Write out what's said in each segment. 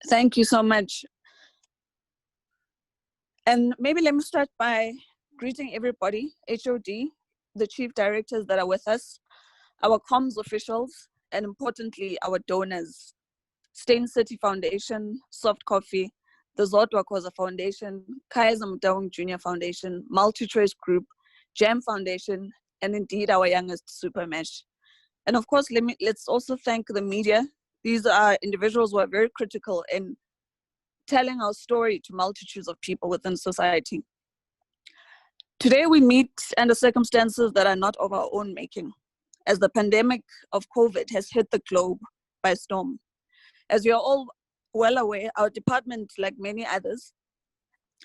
Thank you so much. And maybe let me start by greeting everybody, HOD, the chief directors that are with us, our comms officials, and importantly, our donors, Stain City Foundation, Soft Coffee, the Zodwa Khoza Foundation, Kaiser Mudawang Junior Foundation, MultiChoice Group, Jam Foundation, and indeed our youngest Super Mesh. And of course, let's also thank the media. These are individuals who are very critical in telling our story to multitudes of people within society. Today we meet under circumstances that are not of our own making, as the pandemic of COVID has hit the globe by storm. As you are all well aware, our department, like many others,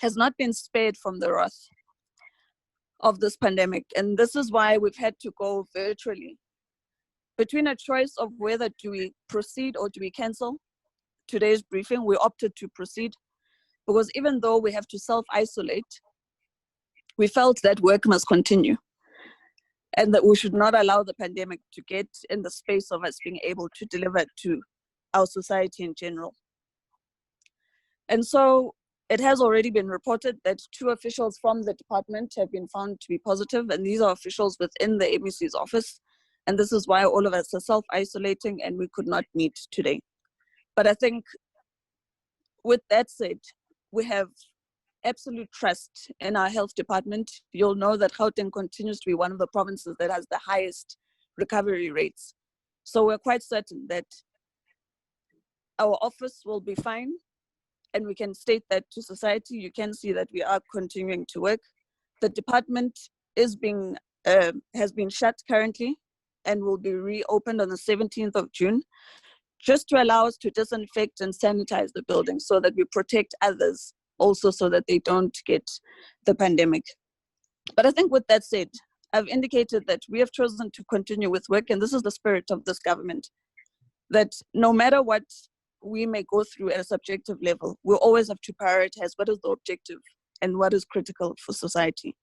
has not been spared from the wrath of this pandemic. And this is why we've had to go virtually. Between a choice of whether do we proceed or do we cancel today's briefing, we opted to proceed because even though we have to self-isolate, we felt that work must continue and that we should not allow the pandemic to get in the space of us being able to deliver to our society in general. And so it has already been reported that 2 officials from the department have been found to be positive, and these are officials within the MEC's office. And this is why all of us are self-isolating and we could not meet today. But I think with that said, we have absolute trust in our health department. You'll know that Gauteng continues to be one of the provinces that has the highest recovery rates. So we're quite certain that our office will be fine, and we can state that to society. You can see that we are continuing to work. The department has been shut currently and will be reopened on the 17th of June, just to allow us to disinfect and sanitize the building so that we protect others also so that they don't get the pandemic. But I think with that said, I've indicated that we have chosen to continue with work, and this is the spirit of this government, that no matter what we may go through at a subjective level, we always have to prioritize what is the objective and what is critical for society.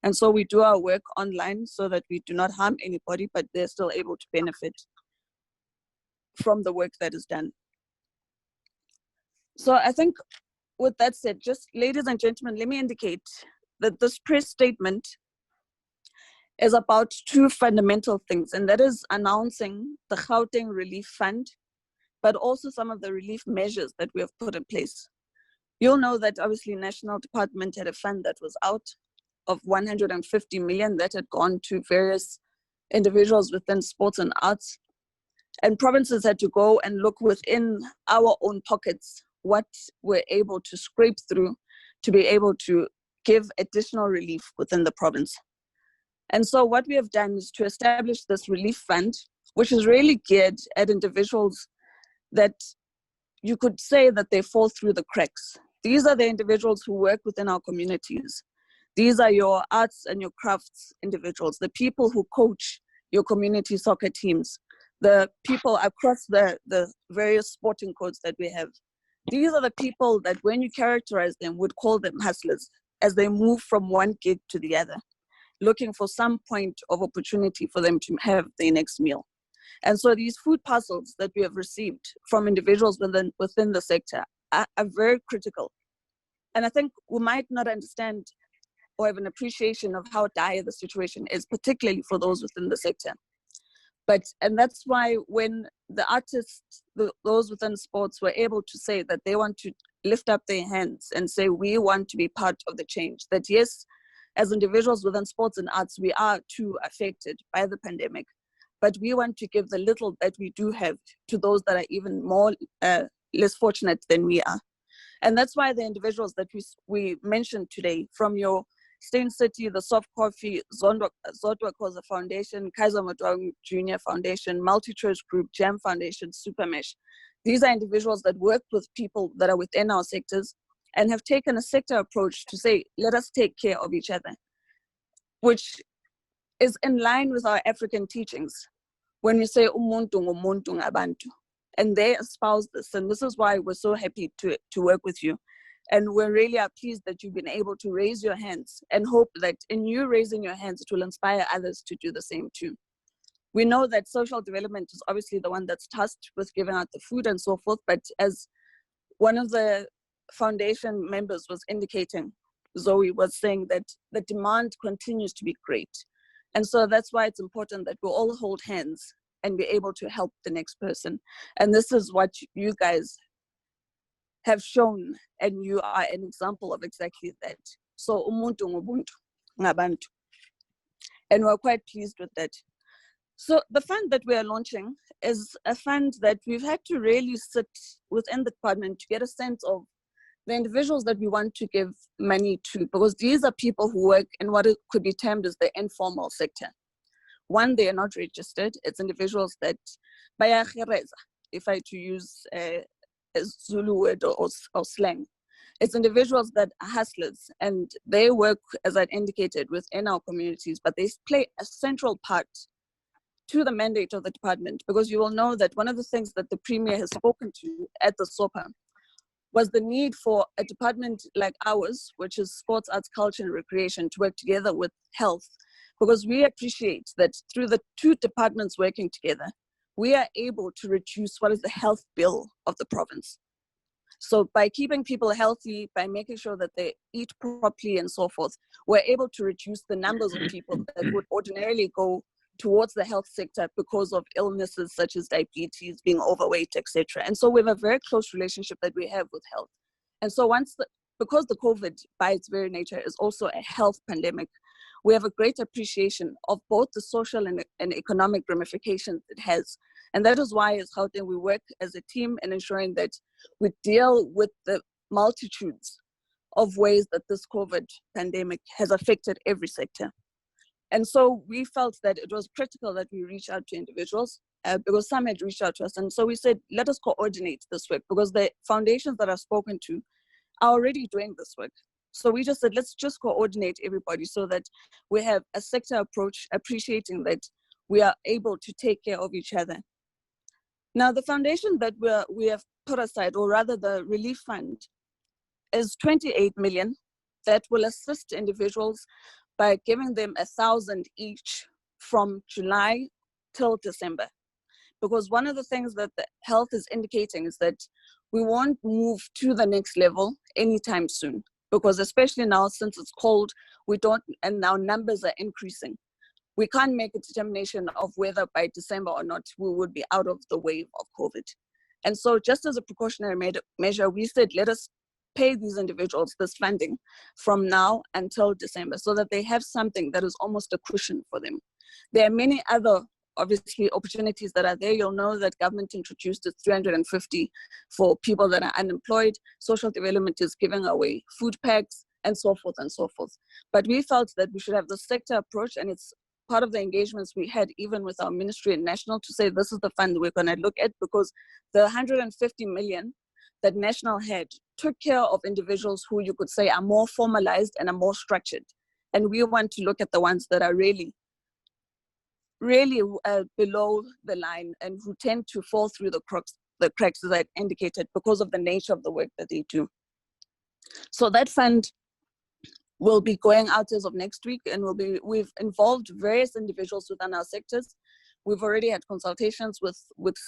And so we do our work online so that we do not harm anybody, but they're still able to benefit from the work that is done. So I think with that said, just ladies and gentlemen, let me indicate that this press statement is about 2 fundamental things, and that is announcing the Gauteng Relief Fund, but also some of the relief measures that we have put in place. You'll know that obviously National Department had a fund that was out of 150 million that had gone to various individuals within sports and arts. And provinces had to go and look within our own pockets what we're able to scrape through to be able to give additional relief within the province. And so what we have done is to establish this relief fund, which is really geared at individuals that you could say that they fall through the cracks. These are the individuals who work within our communities. These are your arts and your crafts individuals, the people who coach your community soccer teams, the people across the various sporting codes that we have. These are the people that when you characterize them would call them hustlers as they move from one gig to the other, looking for some point of opportunity for them to have their next meal. And so these food parcels that we have received from individuals within the sector are very critical. And I think we might not understand or have an appreciation of how dire the situation is, particularly for those within the sector. And that's why when the artists, those within sports were able to say that they want to lift up their hands and say, we want to be part of the change, that yes, as individuals within sports and arts, we are too affected by the pandemic, but we want to give the little that we do have to those that are even more less fortunate than we are. And that's why the individuals that we mentioned today, from your Stain City, the Soft Coffee, Zodwa Khoza Foundation, Kaiser Mudawang Junior Foundation, MultiChoice Group, Jam Foundation, Super Mesh. These are individuals that work with people that are within our sectors and have taken a sector approach to say, let us take care of each other, which is in line with our African teachings. When we say, umuntu ngumuntu ngabantu, and they espouse this, and this is why we're so happy to work with you. And we really are pleased that you've been able to raise your hands and hope that in you raising your hands, it will inspire others to do the same too. We know that social development is obviously the one that's tasked with giving out the food and so forth, but as one of the foundation members was indicating, Zoe was saying that the demand continues to be great. And so that's why it's important that we all hold hands and be able to help the next person. And this is what you guys have shown, and you are an example of exactly that. So umuntu ngobuntu ngabantu. And we're quite pleased with that. So the fund that we are launching is a fund that we've had to really sit within the department to get a sense of the individuals that we want to give money to, because these are people who work in what it could be termed as the informal sector. One, they are not registered. It's individuals that, if I to use a Zulu word or slang, it's individuals that are hustlers, and they work, as I indicated, within our communities, but they play a central part to the mandate of the department, because you will know that one of the things that the Premier has spoken to at the SOPA was the need for a department like ours, which is Sports, Arts, Culture and Recreation, to work together with health, because we appreciate that through the two departments working together, we are able to reduce what is the health bill of the province. So by keeping people healthy, by making sure that they eat properly and so forth, we're able to reduce the numbers of people that would ordinarily go towards the health sector because of illnesses such as diabetes, being overweight, etc. And so we have a very close relationship that we have with health. And so because the COVID by its very nature is also a health pandemic, we have a great appreciation of both the social and economic ramifications it has. And that is why as Gauteng we work as a team in ensuring that we deal with the multitudes of ways that this COVID pandemic has affected every sector. And so we felt that it was critical that we reach out to individuals because some had reached out to us. And so we said, let us coordinate this work, because the foundations that I've spoken to are already doing this work. So we just said, let's just coordinate everybody so that we have a sector approach, appreciating that we are able to take care of each other. Now, the foundation that we have put aside, or rather the relief fund, is 28 million that will assist individuals by giving them 1,000 each from July till December. Because one of the things that the health is indicating is that we won't move to the next level anytime soon. Because especially now, since it's cold, and our numbers are increasing. We can't make a determination of whether by December or not, we would be out of the wave of COVID. And so just as a precautionary measure, we said, let us pay these individuals this funding from now until December so that they have something that is almost a cushion for them. There are many other, obviously, opportunities that are there. You'll know that government introduced it 350 for people that are unemployed. Social development is giving away food packs and so forth and so forth. But we felt that we should have the sector approach, and it's part of the engagements we had even with our ministry and national to say this is the fund we're going to look at, because the 150 million that national had took care of individuals who you could say are more formalized and are more structured. And we want to look at the ones that are really below the line and who tend to fall through the cracks as I indicated because of the nature of the work that they do. So that fund will be going out as of next week, and we've involved various individuals within our sectors. We've already had consultations with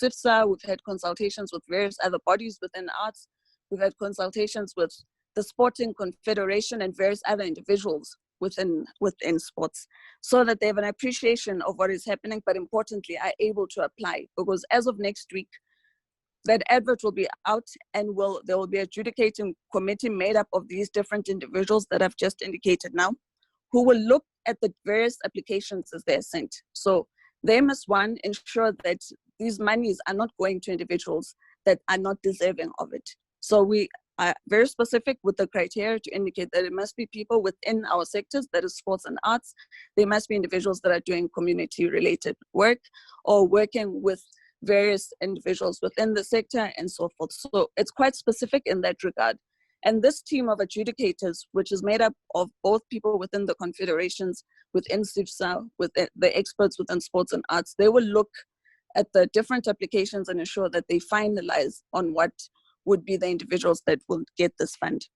SIFSA, we've had consultations with various other bodies within arts, we've had consultations with the Sporting Confederation and various other individuals within sports, so that they have an appreciation of what is happening, but importantly are able to apply. Because as of next week, that advert will be out, and there will be an adjudicating committee made up of these different individuals that I've just indicated now, who will look at the various applications as they're sent. So they must, one, ensure that these monies are not going to individuals that are not deserving of it. So we are very specific with the criteria to indicate that it must be people within our sectors, that is sports and arts. They must be individuals that are doing community-related work or working with various individuals within the sector and so forth. So it's quite specific in that regard. And this team of adjudicators, which is made up of both people within the confederations, within SIFSA, with the experts within sports and arts, they will look at the different applications and ensure that they finalize on what would be the individuals that will get this fund.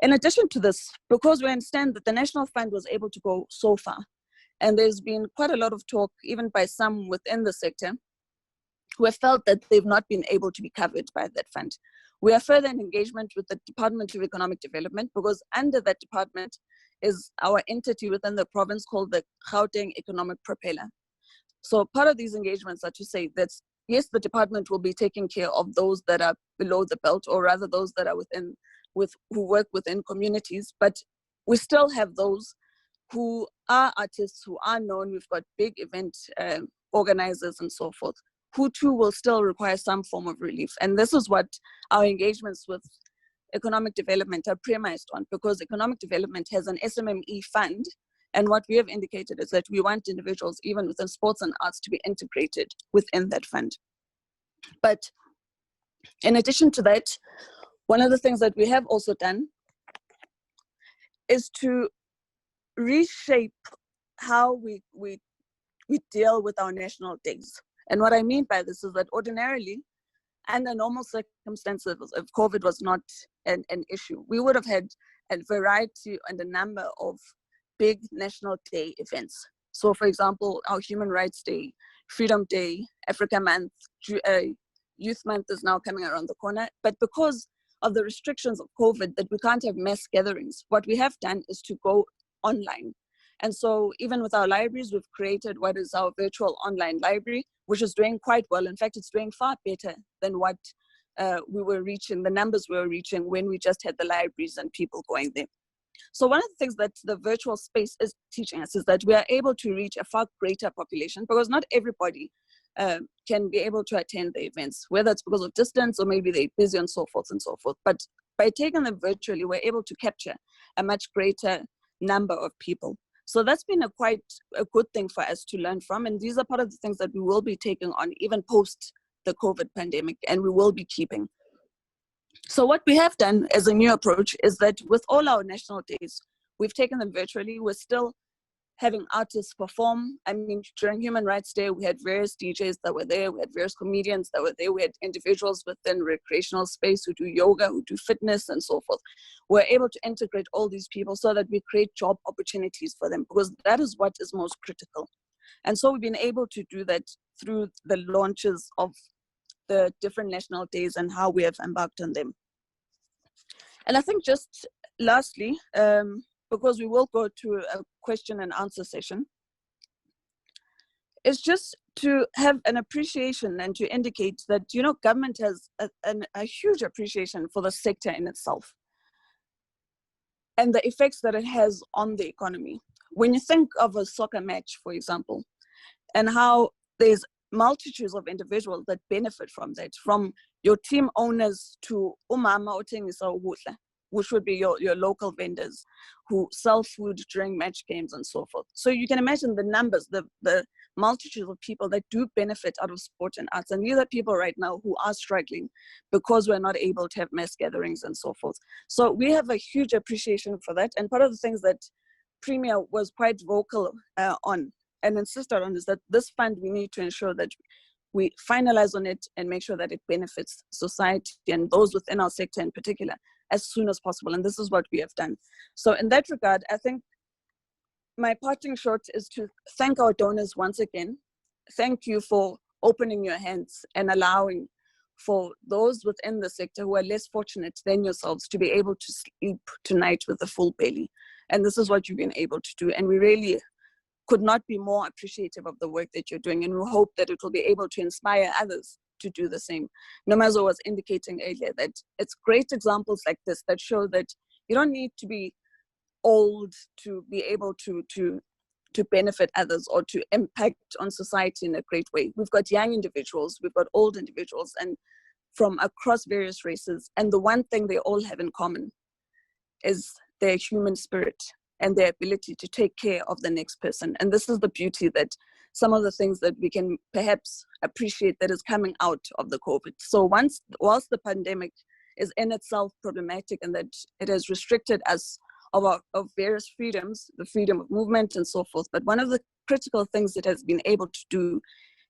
In addition to this, because we understand that the National Fund was able to go so far, and there's been quite a lot of talk, even by some within the sector, who have felt that they've not been able to be covered by that fund. We are further in engagement with the Department of Economic Development, because under that department is our entity within the province called the Gauteng Economic Propeller. So part of these engagements are to say that, yes, the department will be taking care of those that are below the belt, or rather those that are who work within communities, but we still have those who are artists, who are known. We've got big event organizers and so forth, who too will still require some form of relief. And this is what our engagements with economic development are premised on, because economic development has an SMME fund. And what we have indicated is that we want individuals, even within sports and arts, to be integrated within that fund. But in addition to that, one of the things that we have also done is to reshape how we deal with our national days. And what I mean by this is that ordinarily, under normal circumstances, if COVID was not an issue, we would have had a variety and a number of big national day events. So for example, our Human Rights Day, Freedom Day, Africa Month, Youth Month is now coming around the corner. But because of the restrictions of COVID, that we can't have mass gatherings, what we have done is to go online. And so even with our libraries, we've created what is our virtual online library, which is doing quite well. In fact, it's doing far better than what we were reaching, the numbers we were reaching when we just had the libraries and people going there. So one of the things that the virtual space is teaching us is that we are able to reach a far greater population, because not everybody can be able to attend the events, whether it's because of distance or maybe they're busy and so forth and so forth. But by taking them virtually, we're able to capture a much greater number of people. So that's been quite a good thing for us to learn from. And these are part of the things that we will be taking on even post the COVID pandemic, and we will be keeping. So what we have done as a new approach is that with all our national days, we've taken them virtually. We're still having artists perform. I mean, during Human Rights Day, we had various DJs that were there. We had various comedians that were there. We had individuals within recreational space who do yoga, who do fitness and so forth. We're able to integrate all these people so that we create job opportunities for them, because that is what is most critical. And so we've been able to do that through the launches of the different national days and how we have embarked on them. And I think just lastly, because we will go to a question and answer session, is just to have an appreciation and to indicate that, you know, government has a huge appreciation for the sector in itself and the effects that it has on the economy. When you think of a soccer match, for example, and how there's multitudes of individuals that benefit from that, from your team owners to umama othengisa ukudla, which would be your local vendors who sell food during match games and so forth. So you can imagine the numbers, the multitudes of people that do benefit out of sport and arts. And these are people right now who are struggling because we're not able to have mass gatherings and so forth. So we have a huge appreciation for that. And part of the things that Premier was quite vocal on and insisted on is that this fund, we need to ensure that we finalize on it and make sure that it benefits society and those within our sector in particular as soon as possible. And this is what we have done. So in that regard, I think my parting shot is to thank our donors once again. Thank you for opening your hands and allowing for those within the sector who are less fortunate than yourselves to be able to sleep tonight with a full belly. And this is what you've been able to do. And we really could not be more appreciative of the work that you're doing. And we hope that it will be able to inspire others to do the same. Nomazo was indicating earlier that it's great examples like this that show that you don't need to be old to be able to benefit others or to impact on society in a great way. We've got young individuals, we've got old individuals, and from across various races. And the one thing they all have in common is their human spirit and their ability to take care of the next person. And this is the beauty that some of the things that we can perhaps appreciate that is coming out of the COVID. So whilst the pandemic is in itself problematic and that it has restricted us of various freedoms, the freedom of movement and so forth, but one of the critical things it has been able to do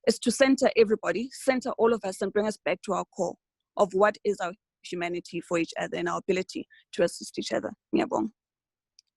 is to center everybody, center all of us and bring us back to our core of what is our humanity for each other and our ability to assist each other. Ngiyabonga.